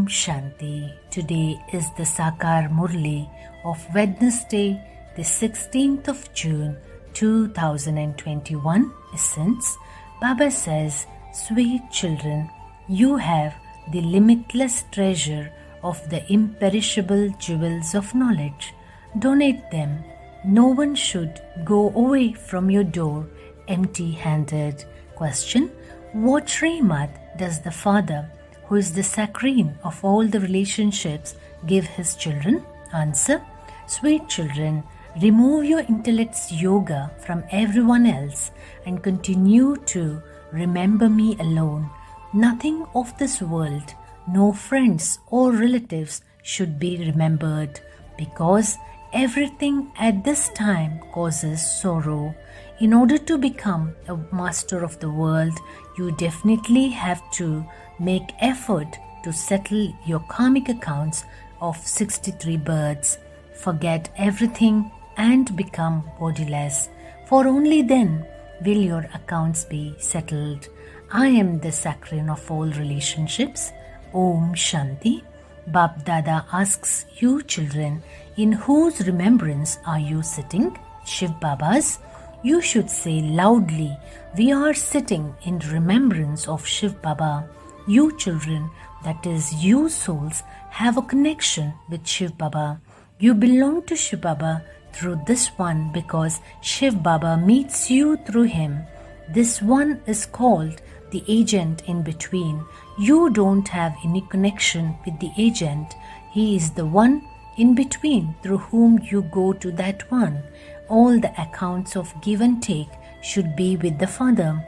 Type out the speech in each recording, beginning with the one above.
Shanti. Today is the Sakar Murli of Wednesday, the 16th of June 2021. Essence. Baba says, sweet children, you have the limitless treasure of the imperishable jewels of knowledge. Donate them. No one should go away from your door empty-handed. Question. What Srimad does the father, who is the saccharine of all the relationships, give his children? Answer. Sweet children, remove your intellect's yoga from everyone else and continue to remember me alone. Nothing of this world, no friends or relatives should be remembered, because everything at this time causes sorrow. In order to become a master of the world, you definitely have to make effort to settle your karmic accounts of 63 births. Forget everything and become bodiless, for only then will your accounts be settled. I am the saccharine of all relationships. Om Shanti. Bab Dada asks you children, in whose remembrance are you sitting? Shiv Baba's. You should say loudly, we are sitting in remembrance of Shiv Baba. You children, that is you souls, have a connection with Shiv Baba. You belong to Shiv Baba through this one because Shiv Baba meets you through him. This one is called the agent in between. You don't have any connection with the agent. He is the one in between through whom you go to that one. All the accounts of give and take should be with the Father,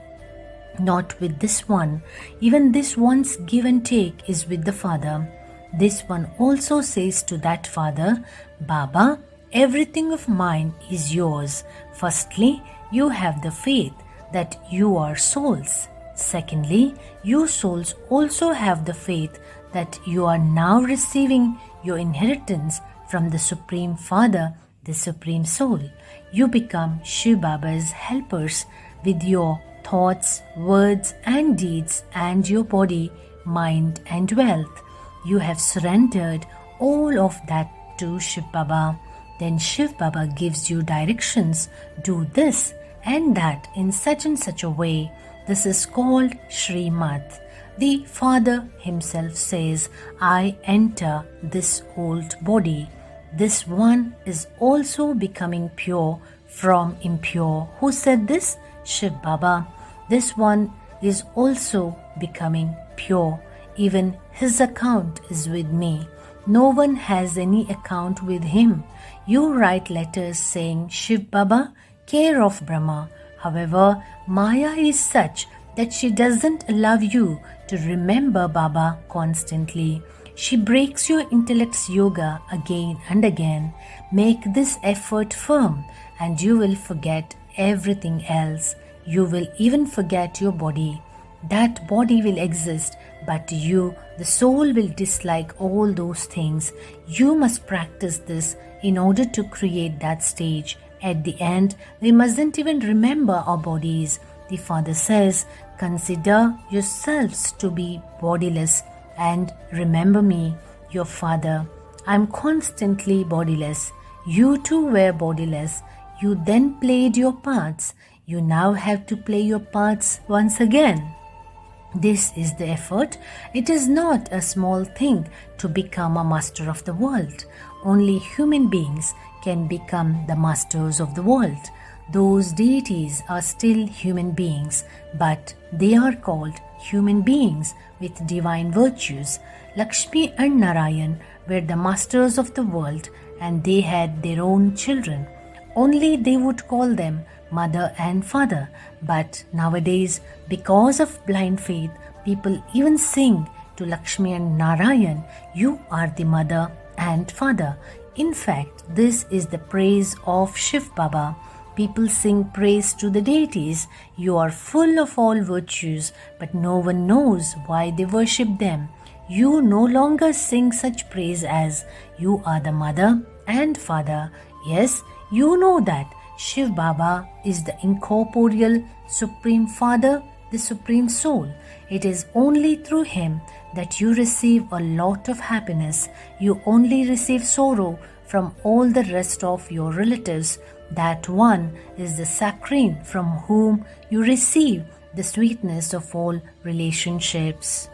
not with this one. Even this one's give and take is with the Father. This one also says to that Father, Baba, everything of mine is yours. Firstly, you have the faith that you are souls. Secondly, you souls also have the faith that you are now receiving your inheritance from the Supreme Father, the Supreme Soul. You become Shiv Baba's helpers with your thoughts, words and deeds and your body, mind and wealth. You have surrendered all of that to Shiv Baba. Then Shiv Baba gives you directions. Do this and that in such and such a way. This is called Srimad. The Father himself says, I enter this old body. This one is also becoming pure from impure. Who said this? Shiv Baba. This one is also becoming pure. Even his account is with me. No one has any account with him. You write letters saying, Shiv Baba, care of Brahma. However, Maya is such that she doesn't allow you to remember Baba constantly. She breaks your intellect's yoga again and again. Make this effort firm and you will forget everything else. You will even forget your body. That body will exist, but you, the soul, will dislike all those things. You must practice this in order to create that stage. At the end, we mustn't even remember our bodies. The Father says, consider yourselves to be bodiless and remember me, your Father. I am constantly bodiless. You too were bodiless. You then played your parts. You now have to play your parts once again. This is the effort. It is not a small thing to become a master of the world. Only human beings can become the masters of the world. Those deities are still human beings, but they are called human beings with divine virtues. Lakshmi and Narayan were the masters of the world and they had their own children. Only they would call them mother and father. But nowadays, because of blind faith, people even sing to Lakshmi and Narayan, you are the mother and father. In fact, this is the praise of Shiv Baba. People sing praise to the deities. You are full of all virtues, but no one knows why they worship them. You no longer sing such praise as, you are the mother and father. Yes, you know that Shiv Baba is the incorporeal Supreme Father, the Supreme Soul. It is only through him that you receive a lot of happiness. You only receive sorrow from all the rest of your relatives. That one is the saccharine from whom you receive the sweetness of all relationships.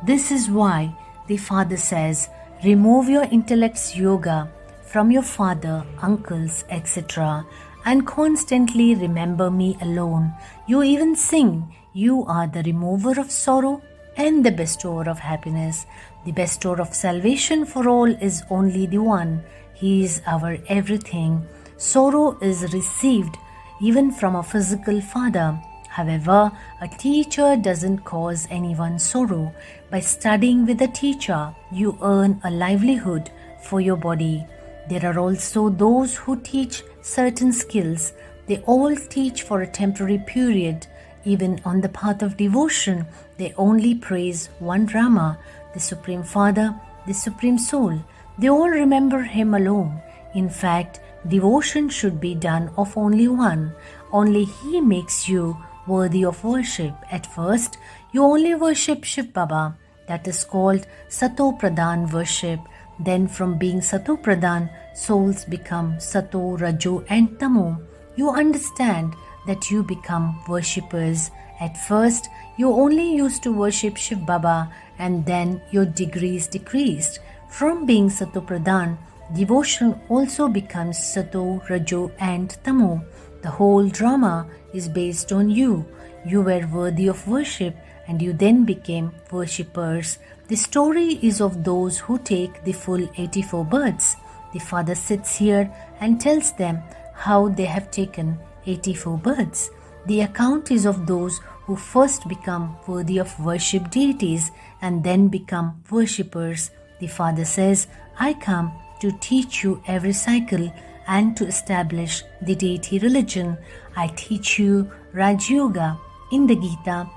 This is why the Father says, remove your intellect's yoga from your father, uncles, etc., and constantly remember me alone. You even sing, you are the remover of sorrow and the bestower of happiness. The bestower of salvation for all is only the one. He is our everything. Sorrow is received even from a physical father. However, a teacher doesn't cause anyone sorrow. By studying with a teacher, you earn a livelihood for your body. There are also those who teach certain skills. They all teach for a temporary period. Even on the path of devotion, they only praise one Rama, the Supreme Father, the Supreme Soul. They all remember Him alone. In fact, devotion should be done of only one. Only He makes you worthy of worship. At first, you only worship Shiv Baba. That is called Sato Pradhan worship. Then from being Sato Pradhan, souls become Sato, Rajo and Tamo. You understand that you become worshippers. At first, you only used to worship Shiv Baba and then your degrees decreased. From being Sato Pradhan, devotion also becomes Sato, Rajo and Tamo. The whole drama is based on you. You were worthy of worship and you then became worshippers. The story is of those who take the full 84 births. The Father sits here and tells them how they have taken 84 births. The account is of those who first become worthy of worship deities and then become worshippers. The Father says, I come to teach you every cycle and to establish the deity religion. I teach you Raj Yoga. In the Gita,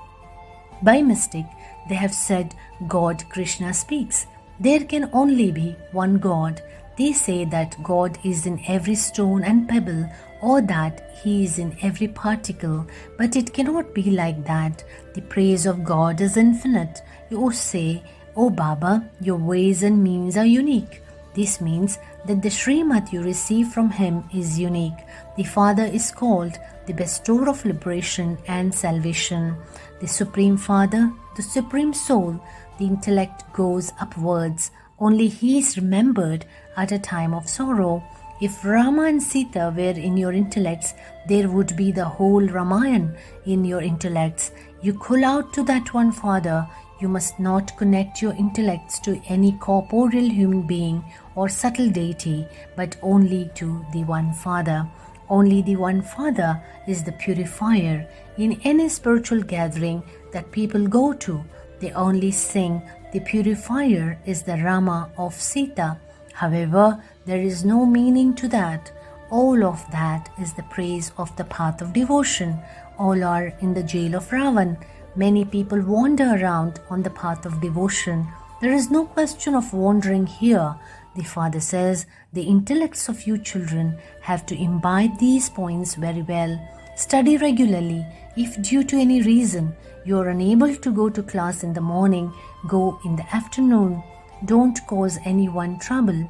by mistake, they have said God Krishna speaks. There can only be one God. They say that God is in every stone and pebble, or that He is in every particle, but it cannot be like that. The praise of God is infinite. You say, Oh Baba, your ways and means are unique. This means that the Srimad you receive from Him is unique. The Father is called the bestower of liberation and salvation. The Supreme Father, the Supreme Soul, the intellect goes upwards. Only He is remembered at a time of sorrow. If Rama and Sita were in your intellects, there would be the whole Ramayana in your intellects. You call out to that one Father. You must not connect your intellects to any corporeal human being or subtle deity, but only to the one Father. Only the one Father is the purifier. In any spiritual gathering that people go to, they only sing, the purifier is the Rama of Sita. However, there is no meaning to that. All of that is the praise of the path of devotion. All are in the jail of Ravan. Many people wander around on the path of devotion. There is no question of wandering here. The Father says the intellects of you children have to imbibe these points very well. Study regularly. If due to any reason you are unable to go to class in the morning, go in the afternoon. Don't cause anyone trouble.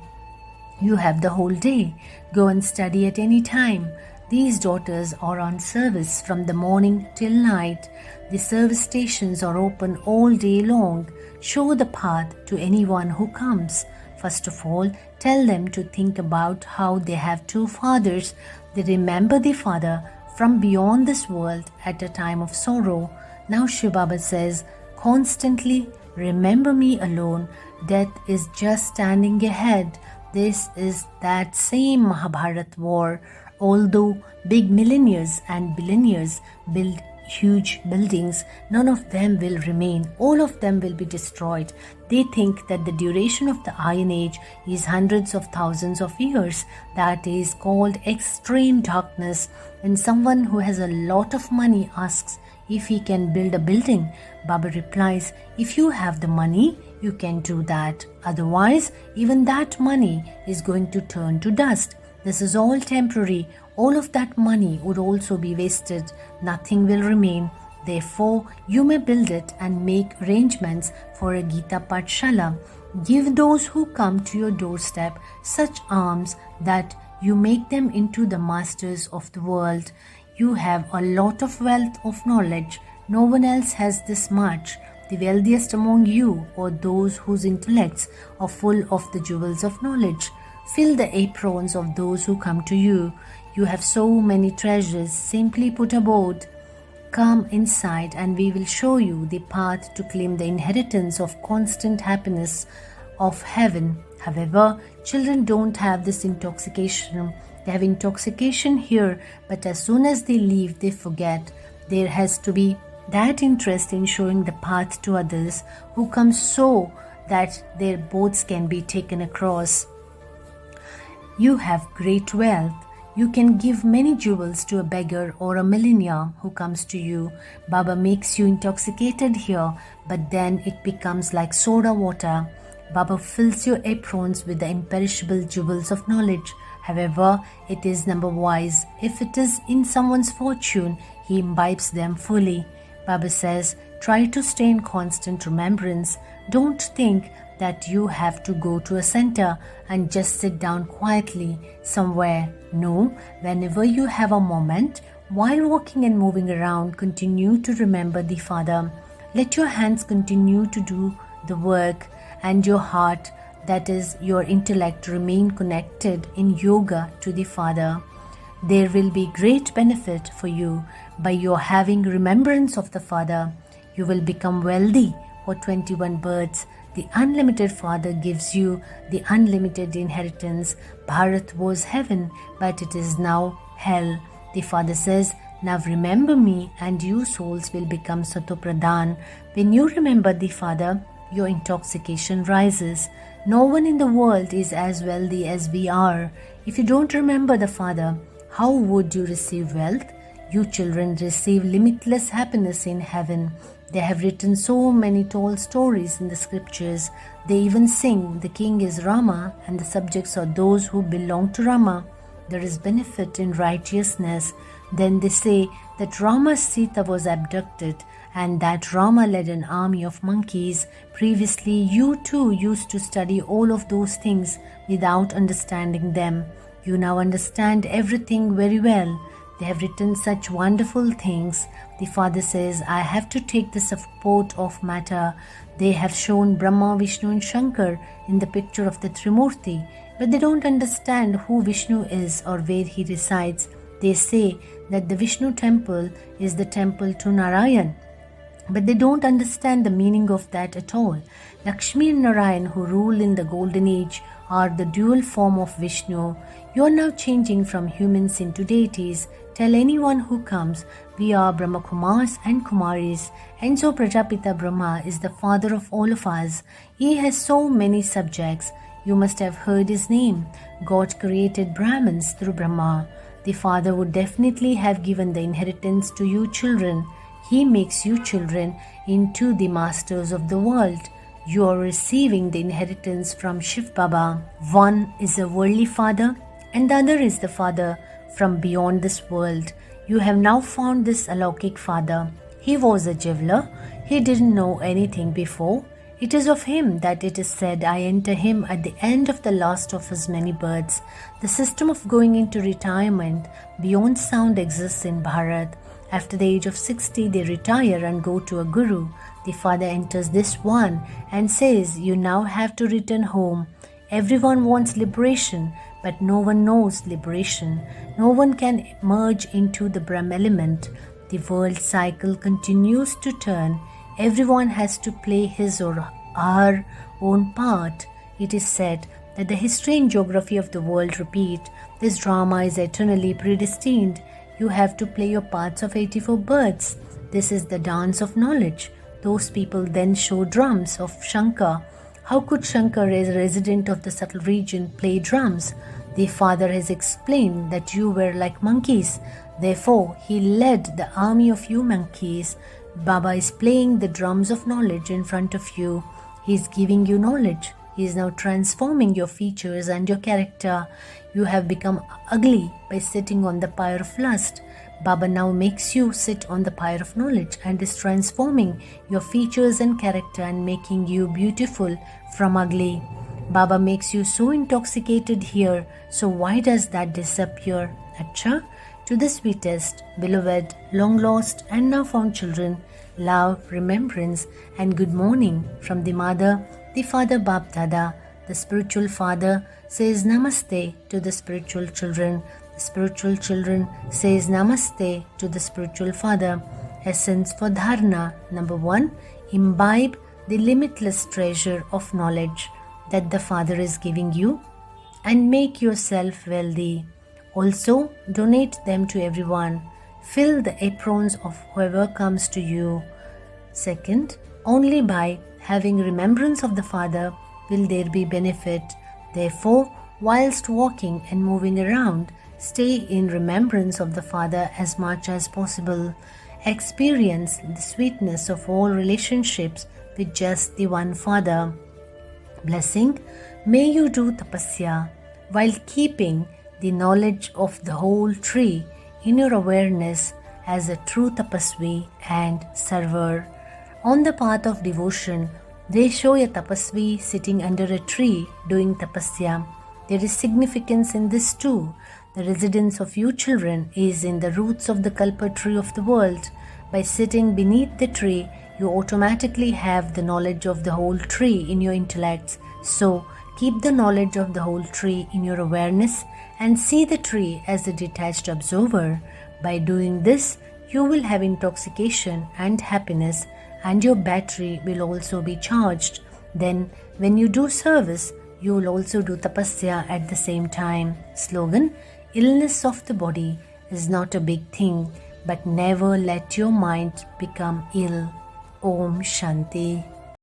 You have the whole day. Go and study at any time. These daughters are on service from the morning till night. The service stations are open all day long. Show the path to anyone who comes. First of all, tell them to think about how they have two fathers. They remember the Father from beyond this world at a time of sorrow. Now Shiv Baba says, constantly remember me alone. Death is just standing ahead. This is that same Mahabharat war. Although big millionaires and billionaires build huge buildings, none of them will remain. All of them will be destroyed. They think that the duration of the Iron Age is hundreds of thousands of years. That is called extreme darkness. When someone who has a lot of money asks if he can build a building, Baba replies, if you have the money, you can do that. Otherwise, even that money is going to turn to dust. This is all temporary. All of that money would also be wasted. Nothing will remain. Therefore, you may build it and make arrangements for a Gita Pathshala. Give those who come to your doorstep such alms that you make them into the masters of the world. You have a lot of wealth of knowledge. No one else has this much. The wealthiest among you are those whose intellects are full of the jewels of knowledge. Fill the aprons of those who come to you. You have so many treasures. Simply put aboard. Come inside and we will show you the path to claim the inheritance of constant happiness of heaven. However, children don't have this intoxication. They have intoxication here, but as soon as they leave, they forget. There has to be that interest in showing the path to others who come so that their boats can be taken across. You have great wealth. You can give many jewels to a beggar or a millionaire who comes to you. Baba makes you intoxicated here, but then it becomes like soda water. Baba fills your aprons with the imperishable jewels of knowledge. However, it is number wise. If it is in someone's fortune, he imbibes them fully. Baba says, try to stay in constant remembrance. Don't think that you have to go to a center and just sit down quietly somewhere. No, whenever you have a moment, while walking and moving around, continue to remember the Father. Let your hands continue to do the work and your heart, that is your intellect, remain connected in yoga to the Father. There will be great benefit for you by your having remembrance of the Father. You will become wealthy for 21 births. The unlimited Father gives you the unlimited inheritance. Bharat was heaven, but it is now hell. The Father says, now remember me and you souls will become Satopradhan. When you remember the Father, your intoxication rises. No one in the world is as wealthy as we are. If you don't remember the Father, how would you receive wealth? You children receive limitless happiness in heaven. They have written so many tall stories in the scriptures. They even sing, the king is Rama and the subjects are those who belong to Rama. There is benefit in righteousness. Then they say that Rama's Sita was abducted and that Rama led an army of monkeys. Previously, you too used to study all of those things without understanding them. You now understand everything very well. They have written such wonderful things. The Father says, I have to take the support of matter. They have shown Brahma, Vishnu and Shankar in the picture of the Trimurti, but they don't understand who Vishnu is or where he resides. They say that the Vishnu temple is the temple to Narayan, but they don't understand the meaning of that at all. Lakshmi and Narayan, who rule in the golden age, are the dual form of Vishnu. You are now changing from humans into deities. Tell anyone who comes, we are Brahma Kumars and Kumaris, and so Prajapita Brahma is the father of all of us. He has so many subjects. You must have heard his name. God created Brahmins through Brahma. The Father would definitely have given the inheritance to you children. He makes you children into the masters of the world. You are receiving the inheritance from Shiv Baba. One is a worldly father and the other is the father from beyond this world. You have now found this Alaukik father. He was a jeweler. He didn't know anything before. It is of him that it is said, I enter him at the end of the last of his many births. The system of going into retirement beyond sound exists in Bharat. After the age of 60, they retire and go to a guru. The father enters this one and says, you now have to return home. Everyone wants liberation, but no one knows liberation. No one can merge into the Brahm element. The world cycle continues to turn. Everyone has to play his or her own part. It is said that the history and geography of the world repeat. This drama is eternally predestined. You have to play your parts of 84 births. This is the dance of knowledge. Those people then show drums of Shankar. How could Shankar, as a resident of the subtle region, play drums? The Father has explained that you were like monkeys. Therefore, he led the army of you monkeys. Baba is playing the drums of knowledge in front of you. He is giving you knowledge. He is now transforming your features and your character. You have become ugly by sitting on the pyre of lust. Baba now makes you sit on the pyre of knowledge and is transforming your features and character and making you beautiful from ugly. Baba makes you so intoxicated here, so why does that disappear? Acha, to the sweetest, beloved, long lost and now found children, love, remembrance and good morning from the mother, the father Bap Dada. The spiritual father says namaste to the spiritual children. The spiritual children says namaste to the spiritual father. Essence for dharana. Number 1, imbibe the limitless treasure of knowledge that the Father is giving you and make yourself wealthy. Also, donate them to everyone. Fill the aprons of whoever comes to you. Second, only by having remembrance of the Father will there be benefit. Therefore, whilst walking and moving around, stay in remembrance of the Father as much as possible. Experience the sweetness of all relationships with just the one Father. Blessing, may you do tapasya while keeping the knowledge of the whole tree in your awareness as a true tapasvi and server. On the path of devotion, they show a tapasvi sitting under a tree doing tapasya. There is significance in this too. The residence of you children is in the roots of the kalpa tree of the world. By sitting beneath the tree, you automatically have the knowledge of the whole tree in your intellects. So, keep the knowledge of the whole tree in your awareness and see the tree as a detached observer. By doing this, you will have intoxication and happiness, and your battery will also be charged. Then, when you do service, you will also do tapasya at the same time. Slogan, illness of the body is not a big thing, but never let your mind become ill. Om Shanti.